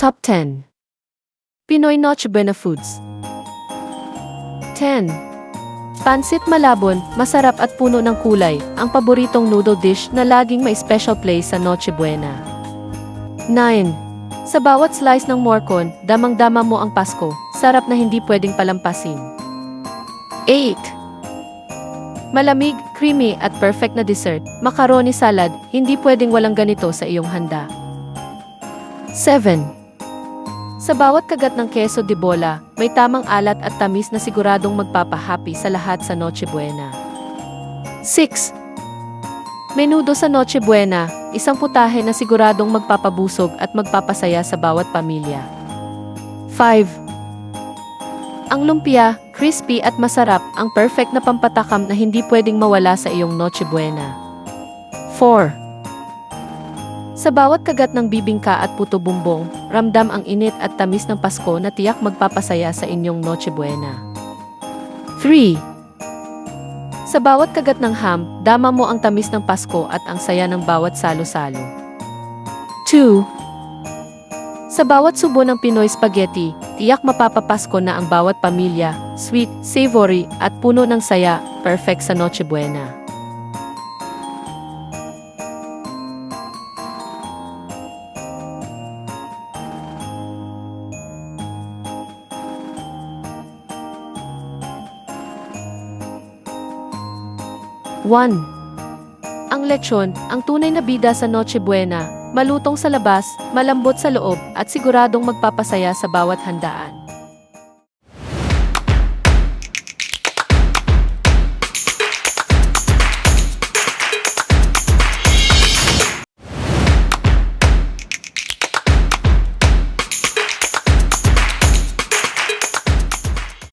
Top 10 Pinoy Noche Buena Foods. 10. Pansit Malabon, masarap at puno ng kulay, ang paboritong noodle dish na laging may special place sa Noche Buena. 9. Sa bawat slice ng morcon, damang-dama mo ang Pasko, sarap na hindi pwedeng palampasin. 8. Malamig, creamy at perfect na dessert, macaroni salad, hindi pwedeng walang ganito sa iyong handa. 7. Sa bawat kagat ng queso de bola, may tamang alat at tamis na siguradong magpapahappy sa lahat sa Noche Buena. 6. Menudo sa Noche Buena, isang putahe na siguradong magpapabusog at magpapasaya sa bawat pamilya. 5. Ang lumpia, crispy at masarap, ang perfect na pampatakam na hindi pwedeng mawala sa iyong Noche Buena. 4. Sa bawat kagat ng bibingka at puto bumbong, ramdam ang init at tamis ng Pasko na tiyak magpapasaya sa inyong Noche Buena. 3. Sa bawat kagat ng ham, dama mo ang tamis ng Pasko at ang saya ng bawat salo-salo. 2. Sa bawat subo ng Pinoy spaghetti, tiyak mapapapasko na ang bawat pamilya, sweet, savory, at puno ng saya, perfect sa Noche Buena. One. Ang lechon, ang tunay na bida sa Noche Buena, malutong sa labas, malambot sa loob, at siguradong magpapasaya sa bawat handaan.